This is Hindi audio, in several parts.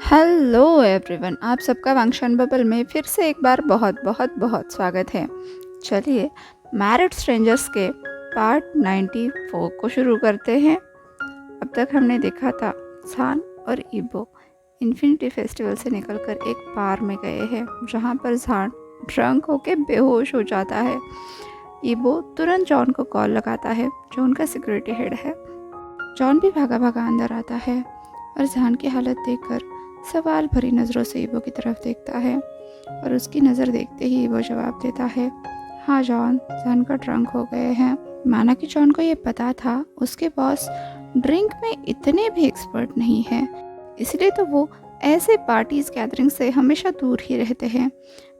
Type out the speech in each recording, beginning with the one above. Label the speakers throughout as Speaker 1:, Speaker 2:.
Speaker 1: हेलो एवरीवन, आप सबका फंक्शन बबल में फिर से एक बार बहुत बहुत बहुत स्वागत है। चलिए मैरिड स्ट्रेंजर्स के पार्ट 94 को शुरू करते हैं। अब तक हमने देखा था सान और ईबो इन्फिनिटी फेस्टिवल से निकलकर एक बार में गए हैं जहाँ पर जान ड्रंक होके बेहोश हो जाता है। ईबो तुरंत जॉन को कॉल लगाता है जो उनका सिक्योरिटी हेड है। जॉन भी भागा भागा अंदर आता है और जान की हालत देखकर सवाल भरी नज़रों से ईबो की तरफ देखता है और उसकी नज़र देखते ही ईबो जवाब देता है, हाँ जॉन, जान का ड्रंक हो गए हैं। माना कि जॉन को ये पता था उसके बॉस ड्रिंक में इतने भी एक्सपर्ट नहीं है, इसलिए तो वो ऐसे पार्टीज गैदरिंग से हमेशा दूर ही रहते हैं।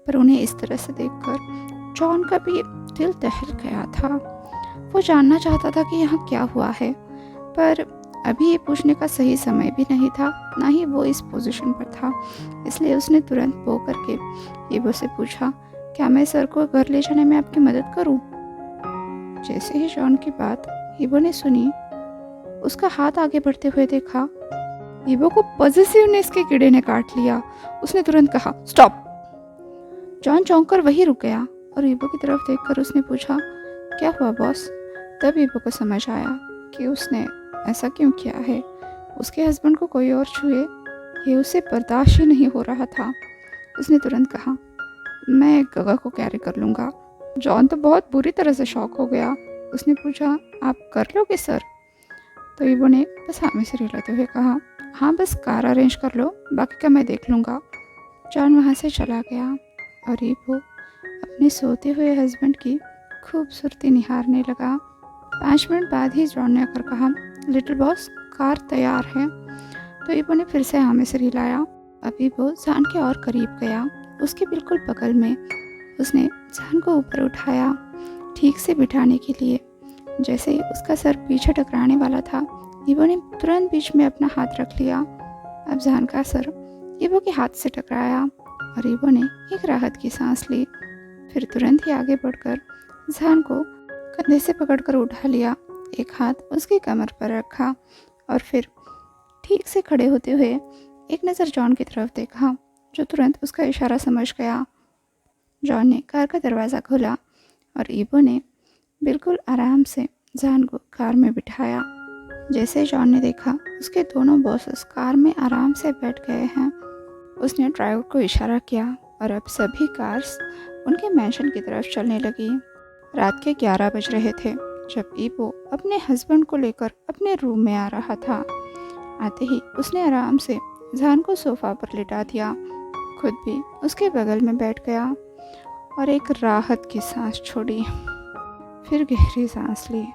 Speaker 1: पर उन्हें इस तरह से देखकर जॉन का भी दिल दहल गया था। वो जानना चाहता था कि यहाँ क्या हुआ है, पर अभी ये पूछने का सही समय भी नहीं था, ना ही वो इस पोजीशन पर था। इसलिए उसने तुरंत पो करके ईबो से पूछा, क्या मैं सर को घर ले जाने में आपकी मदद करूं? जैसे ही जॉन की बात ईबो ने सुनी, उसका हाथ आगे बढ़ते हुए देखा, ईबो को पॉजिटिवनेस के कीड़े ने काट लिया। उसने तुरंत कहा, स्टॉप। जॉन चौंक कर वहीं रुक गया और ईबो की तरफ देखकर उसने पूछा, क्या हुआ बॉस? तब ईबो को समझ आया कि उसने ऐसा क्यों किया है। उसके हस्बैंड को कोई और छुए, ये उसे बर्दाश्त ही नहीं हो रहा था। उसने तुरंत कहा, मैं गगा को कैरी कर लूँगा। जॉन तो बहुत बुरी तरह से शॉक हो गया। उसने पूछा, आप कर लोगे सर? तो ईबो ने बस हाँ में सिर हिलाते हुए कहा, हाँ बस कार अरेंज कर लो, बाकी का मैं देख लूँगा। जॉन वहाँ से चला गया और ईबो अपने सोते हुए हस्बैंड की खूबसूरती निहारने लगा। 5 मिनट बाद ही जॉन ने आकर कहा, लिटिल बॉस, कार तैयार है। तो ईबो ने फिर से हाँ में सिर हिलाया। अब ईबो जान के और करीब गया, उसके बिल्कुल बगल में। उसने जान को ऊपर उठाया ठीक से बिठाने के लिए। जैसे ही उसका सर पीछे टकराने वाला था, ईबो ने तुरंत बीच में अपना हाथ रख लिया। अब जान का सर ईबो के हाथ से टकराया और ईबो ने एक राहत की सांस ली। फिर तुरंत ही आगे बढ़कर जान को कंधे से पकड़कर उठा लिया, एक हाथ उसकी कमर पर रखा और फिर ठीक से खड़े होते हुए एक नज़र जॉन की तरफ देखा, जो तुरंत उसका इशारा समझ गया। जॉन ने कार का दरवाज़ा खोला और ईबो ने बिल्कुल आराम से जान को कार में बिठाया। जैसे जॉन ने देखा उसके दोनों बॉसेस कार में आराम से बैठ गए हैं, उसने ड्राइवर को इशारा किया और अब सभी कार्स उनके मैंशन की तरफ चलने लगी। रात के 11 बज रहे थे जब ईबो अपने हस्बैंड को लेकर अपने रूम में आ रहा था। आते ही उसने आराम से जान को सोफा पर लिटा दिया, खुद भी उसके बगल में बैठ गया और एक राहत की सांस छोड़ी। फिर गहरी सांस ली,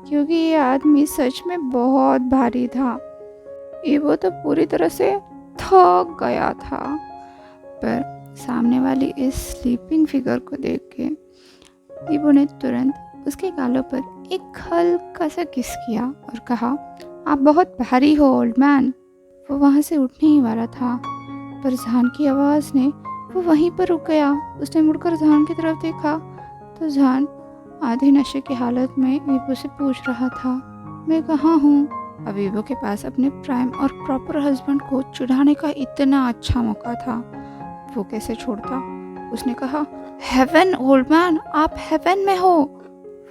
Speaker 1: क्योंकि ये आदमी सच में बहुत भारी था। ईबो तो पूरी तरह से थक गया था, पर सामने वाली इस स्लीपिंग फिगर को देख के ईबो ने तुरंत उसके गालों पर एक हल्का सा किस किया और कहा, आप बहुत भारी हो ओल्ड मैन। वो वहाँ से उठने ही वाला था, पर जान की आवाज़ ने वो वहीं पर रुक गया। उसने मुड़कर जान की तरफ देखा तो जान आधे नशे की हालत में ईबो से पूछ रहा था, मैं कहाँ हूँ? अब ईबो के पास अपने प्राइम और प्रॉपर हस्बैंड को चिढ़ाने का इतना अच्छा मौका था, वो कैसे छोड़ता। उसने कहा, हेवन ओल्ड मैन, आप हेवन में हो।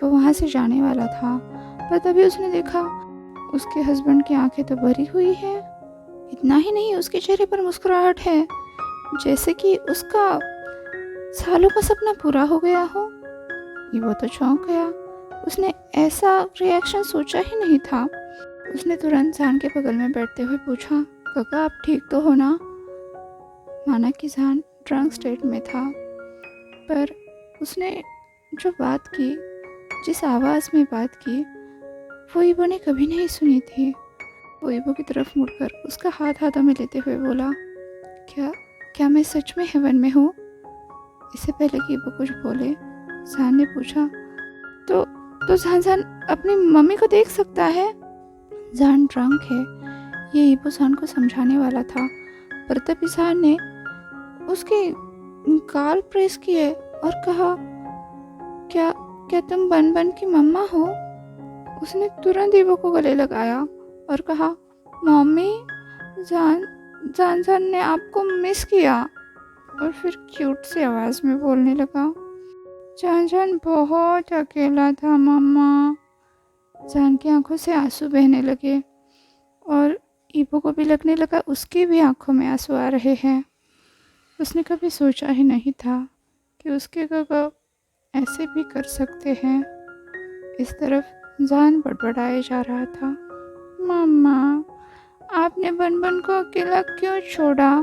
Speaker 1: वो वहाँ से जाने वाला था, पर तभी उसने देखा उसके हस्बैंड की आंखें तो भरी हुई है। इतना ही नहीं, उसके चेहरे पर मुस्कुराहट है, जैसे कि उसका सालों का सपना पूरा हो गया हो। वो तो चौंक गया, उसने ऐसा रिएक्शन सोचा ही नहीं था। उसने तुरंत जान के बगल में बैठते हुए पूछा, काका आप ठीक तो हो ना? माना कि जान ड्रंक स्टेट में था, पर उसने जो बात की, जिस आवाज़ में बात की, वो ईबो ने कभी नहीं सुनी थी। वो ईबो की तरफ मुड़कर उसका हाथ हाथों में लेते हुए बोला, क्या क्या मैं सच में हेवन में हूँ? इससे पहले कि ईबो कुछ बोले, जान ने पूछा, तो जान अपनी मम्मी को देख सकता है? जान ड्रंक है, ये ईबो जान को समझाने वाला था, पर तभी जान ने उसके गाल प्रेस किए और कहा, क्या क्या तुम बन बन की मम्मा हो? उसने तुरंत ईबो को गले लगाया और कहा, मम्मी, जान जान ने आपको मिस किया। और फिर क्यूट सी आवाज़ में बोलने लगा, जान जान बहुत अकेला था मम्मा। जान की आंखों से आंसू बहने लगे और ईबो को भी लगने लगा उसकी भी आंखों में आंसू आ रहे हैं। उसने कभी सोचा ही नहीं था कि उसके काका ऐसे भी कर सकते हैं। इस तरफ जान बड़बड़ाए जा रहा था, मम्मा आपने बन को अकेला क्यों छोड़ा?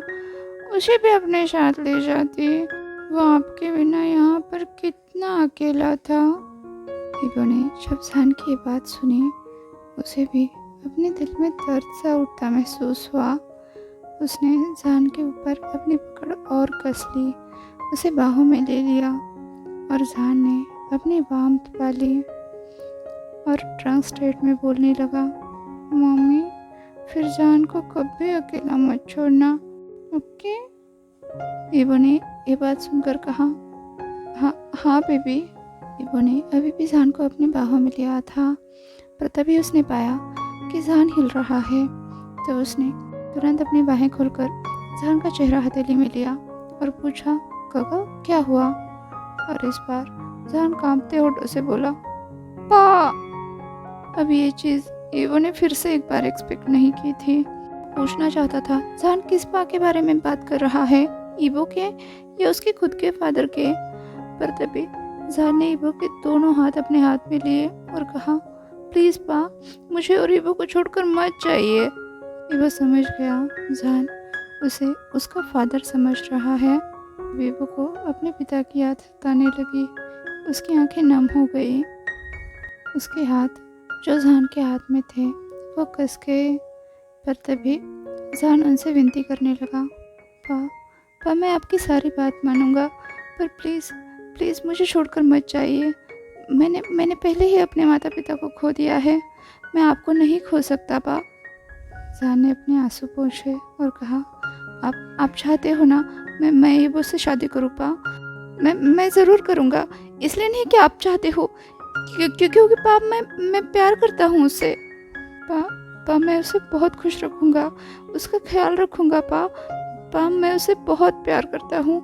Speaker 1: उसे भी अपने साथ ले जाती। वो आपके बिना यहाँ पर कितना अकेला था। ईबो ने जब जान की बात सुनी, उसे भी अपने दिल में दर्द सा उठता महसूस हुआ। उसने जान के ऊपर अपनी पकड़ और कस ली, उसे बाहों में ले लिया और जान ने अपनी बाह दबा ली और ट्रंक स्टेट में बोलने लगा, मम्मी फिर जान को कभी अकेला मत छोड़ना, ओके? ईबो ने ये बात सुनकर कहा, हाँ हाँ बेबी। ईबो ने अभी भी जान को अपनी बाहों में लिया था, पर तभी उसने पाया कि जान हिल रहा है। तो उसने तुरंत अपनी बाहें खोलकर जान का चेहरा हथेली में लिया और पूछा, काका क्या हुआ? और इस बार जान कांपते होठों से बोला, पा। अब ये चीज़ ईबो ने फिर से एक बार एक्सपेक्ट नहीं की थी। पूछना चाहता था जान किस पा के बारे में बात कर रहा है, ईबो के या उसके खुद के फादर के? पर तभी जान ने ईबो के दोनों हाथ अपने हाथ में लिए और कहा, प्लीज़ पा, मुझे और ईबो को छोड़कर मत जाइए। ईबो समझ गया जान उसे उसका फादर समझ रहा है। ईबो को अपने पिता की याद सताने लगी। उसकी आंखें नम हो गई। उसके हाथ जो जान के हाथ में थे वो कस गए। पर तभी जान उनसे विनती करने लगा, पा मैं आपकी सारी बात मानूंगा, पर प्लीज़ प्लीज़ मुझे छोड़कर मत जाइए। मैंने पहले ही अपने माता पिता को खो दिया है, मैं आपको नहीं खो सकता पा। जान ने अपने आंसू पोंछे और कहा, आप चाहते हो ना मैं ईबो से शादी करूँ पा? मैं ज़रूर करूँगा। इसलिए नहीं कि आप चाहते हो, क्योंकि पा मैं प्यार करता हूँ उससे। पा मैं उसे बहुत खुश रखूँगा, उसका ख्याल रखूँगा पा मैं उसे बहुत प्यार करता हूँ।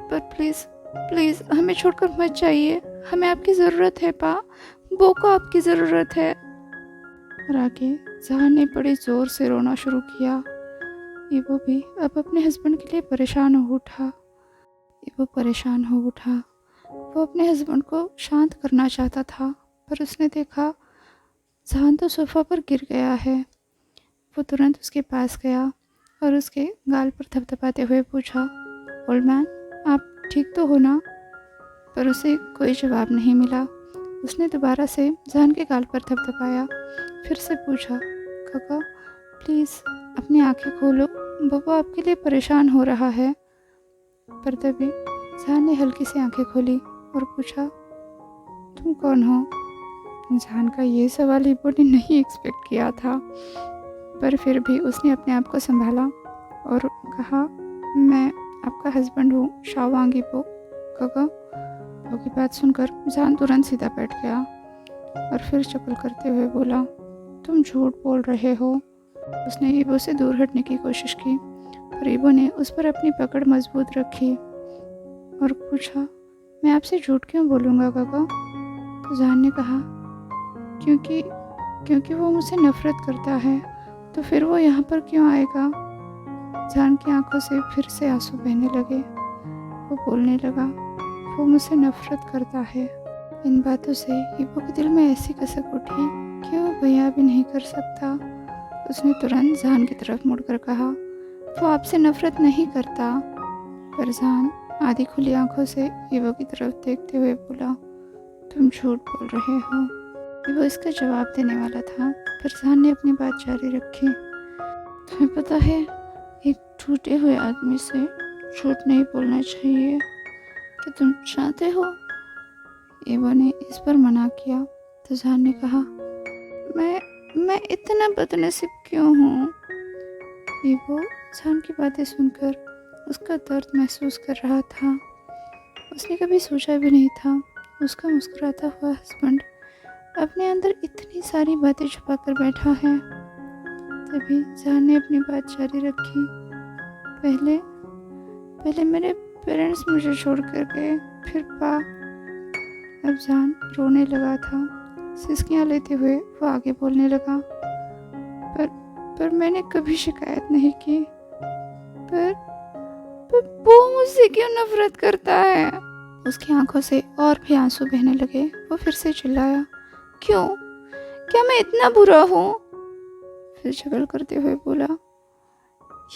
Speaker 1: पर प्लीज़ प्लीज़ हमें छोड़कर मत जाइए, हमें आपकी ज़रूरत है पा, बो को आपकी ज़रूरत है। और आगे जहान ने बड़े ज़ोर से रोना शुरू किया। ईबो भी अब अपने हस्बैंड के लिए परेशान हो उठा। ईबो परेशान हो उठा। वो अपने हस्बैंड को शांत करना चाहता था, पर उसने देखा जहान तो सोफ़ा पर गिर गया है। वो तुरंत उसके पास गया और उसके गाल पर थपथपाते हुए पूछा, ओल्ड मैन आप ठीक तो हो ना? पर उसे कोई जवाब नहीं मिला। उसने दोबारा से जहान के गाल पर थपथपाया, फिर से पूछा, काका प्लीज़ अपनी आंखें खोलो, बब्बा आपके लिए परेशान हो रहा है। पर तभी जहान ने हल्की सी आंखें खोली और पूछा, तुम कौन हो? जहान का ये सवाल ईबो ने नहीं एक्सपेक्ट किया था, पर फिर भी उसने अपने आप को संभाला और कहा, मैं आपका हस्बैंड हूँ, शाओवांग ईबो। काका की बात सुनकर जहान तुरंत सीधा बैठ गया और फिर चुप करते हुए बोला, तुम झूठ बोल रहे हो। उसने ईबो से दूर हटने की कोशिश की, पर ईबो ने उस पर अपनी पकड़ मजबूत रखी और पूछा, मैं आपसे झूठ क्यों बोलूँगा काका? तो जहान ने कहा, क्योंकि वो मुझसे नफरत करता है, तो फिर वो यहाँ पर क्यों आएगा? जहान की आंखों से फिर से आंसू बहने लगे। वो बोलने लगा, वो मुझसे नफरत करता है। इन बातों से ईबो के दिल में ऐसी कसक उठी कि वो बयां भी नहीं कर सकता। उसने तुरंत जहान की तरफ मुड़कर कहा, वो आपसे नफरत नहीं करता। पर जहान आधी खुली आंखों से ईबो की तरफ देखते हुए बोला, तुम झूठ बोल रहे हो। ईबो इसका जवाब देने वाला था, पर जहान ने अपनी बात जारी रखी, तुम्हें पता है एक टूटे हुए आदमी से झूठ नहीं बोलना चाहिए, कि तुम चाहते हो? ईबो ने इस पर मना किया तो जहान ने कहा, मैं इतना बदनसीब क्यों हूँ? ईबो जहान की बातें सुनकर उसका दर्द महसूस कर रहा था। उसने कभी सोचा भी नहीं था उसका मुस्कुराता हुआ हस्बैंड अपने अंदर इतनी सारी बातें छुपा कर बैठा है। तभी जहान ने अपनी बात जारी रखी, पहले पहले मेरे पेरेंट्स मुझे छोड़ कर गए, फिर पा। अफजान रोने लगा था। सिसकियाँ लेते हुए वो आगे बोलने लगा, पर मैंने कभी शिकायत नहीं की। पर वो मुझसे क्यों नफरत करता है? उसकी आंखों से और भी आंसू बहने लगे। वो फिर से चिल्लाया, क्यों? क्या मैं इतना बुरा हूँ? फिर झगड़ करते हुए बोला,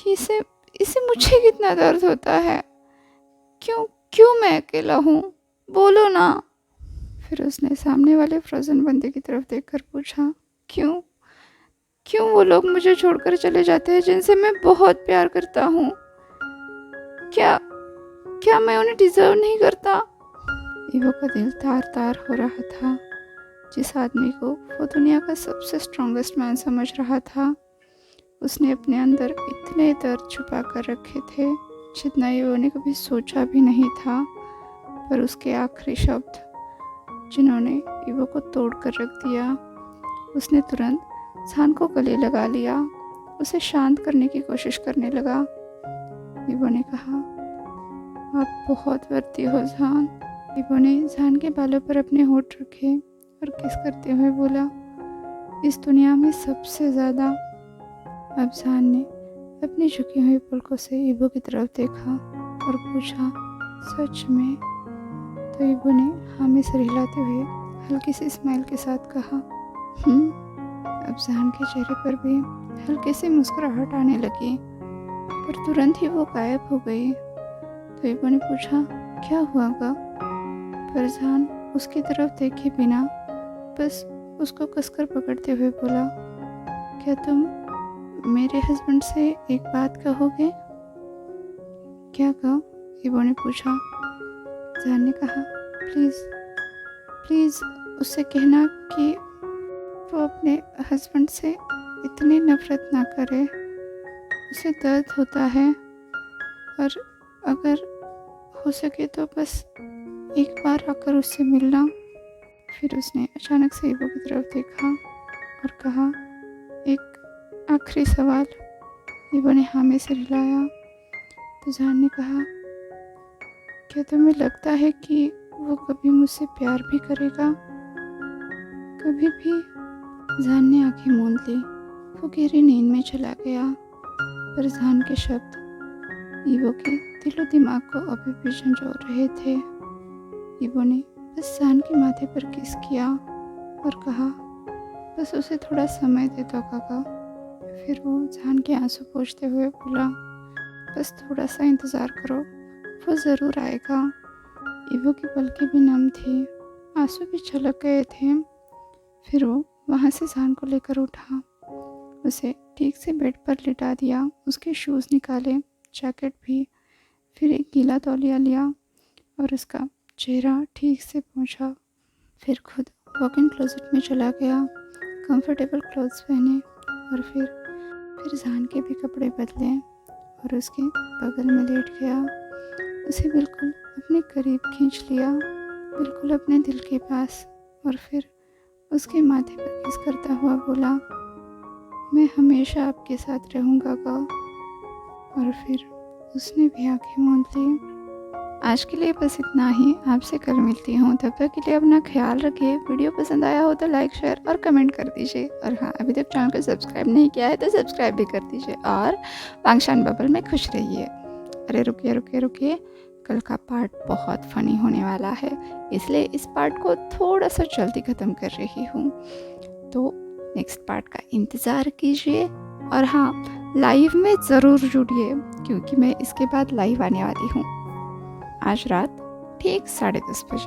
Speaker 1: इसे मुझे कितना दर्द होता है। क्यों क्यों मैं अकेला हूँ? बोलो ना। फिर उसने सामने वाले फ्रोजन बंदे की तरफ देखकर पूछा, क्यों क्यों वो लोग मुझे छोड़कर चले जाते हैं जिनसे मैं बहुत प्यार करता हूँ? क्या क्या मैं उन्हें डिजर्व नहीं करता? ईवो का दिल तार तार हो रहा था। जिस आदमी को वो दुनिया का सबसे स्ट्रॉन्गेस्ट मैन समझ रहा था, उसने अपने अंदर इतने दर्द छुपा कर रखे थे जितना ईवो ने कभी सोचा भी नहीं था। पर उसके आखिरी शब्द जिन्होंने ईवो को तोड़ कर रख दिया, उसने तुरंत जान को गले लगा लिया, उसे शांत करने की कोशिश करने लगा। ईवो ने कहा, आप बहुत वर्दी हो जान। ईवो ने जान के बालों पर अपने होंठ रखे और किस करते हुए बोला, इस दुनिया में सबसे ज़्यादा। अब जान ने अपनी झुकी हुई पलकों से ईवो की तरफ देखा और पूछा, सच में? तो ईवो ने हाँ में सिर हिलाते हुए हल्की सी स्माइल के साथ कहा, अब जान के चेहरे पर भी हल्की सी मुस्कुराहट आने लगी, पर तुरंत ही वो गायब हो गई। तो ईवो ने पूछा, क्या हुआ गा? पर जान उसकी तरफ देखे बिना बस उसको कसकर पकड़ते हुए बोला, क्या तुम मेरे हस्बैंड से एक बात कहोगे? क्या कहा? ईवो ने पूछा। जान ने कहा, प्लीज़ उससे कहना कि वो अपने हस्बैंड से इतनी नफरत ना करे, उसे दर्द होता है, और अगर हो सके तो बस एक बार आकर उससे मिलना। फिर उसने अचानक से ईवो की तरफ देखा और कहा, एक आखिरी सवाल। ईवो ने हाँ में सिर हिलाया। तो जान ने कहा, क्या तुम्हें लगता है कि वो कभी मुझसे प्यार भी करेगा? कभी भी? जान ने आंखें मूंद ली। वो गहरी नींद में चला गया। पर जान के शब्द ईवो के दिलो दिमाग को अभी भी झंझोर रहे थे। ईवो ने बस जान के माथे पर किस किया और कहा, बस उसे थोड़ा समय दे दो काका। फिर वो जान के आंसू पोंछते हुए बोला, बस थोड़ा सा इंतज़ार करो, वो ज़रूर आएगा। ईवो की पलकें भी नम थी, आंसू भी छलक गए थे। फिर वो वहाँ से जान को लेकर उठा, उसे ठीक से बेड पर लिटा दिया, उसके शूज़ निकाले, जैकेट भी, फिर एक गीला तौलिया लिया और उसका चेहरा ठीक से पोंछा। फिर खुद वॉक इन क्लोजेट में चला गया, कंफर्टेबल क्लोथ्स पहने और फिर जान के भी कपड़े बदले और उसके बगल में लेट गया। उसे बिल्कुल अपने करीब खींच लिया, बिल्कुल अपने दिल के पास, और फिर उसके माथे पर किस करता हुआ बोला, मैं हमेशा आपके साथ रहूँगा गा। और फिर उसने भी आंखें मूंद ली। आज के लिए बस इतना ही। आपसे कल मिलती हूँ, तब तक के लिए अपना ख्याल रखिए। वीडियो पसंद आया हो तो लाइक, शेयर और कमेंट कर दीजिए। और हाँ, अभी तक चैनल को सब्सक्राइब नहीं किया है तो सब्सक्राइब भी कर दीजिए। और वांगशान बबल में खुश रहिए। अरे रुकिए, कल का पार्ट बहुत फ़नी होने वाला है, इसलिए इस पार्ट को थोड़ा सा जल्दी ख़त्म कर रही हूँ, तो नेक्स्ट पार्ट का इंतज़ार कीजिए। और हाँ, लाइव में ज़रूर जुड़िए, क्योंकि मैं इसके बाद लाइव आने वाली हूँ आज रात ठीक 10:30 बजे।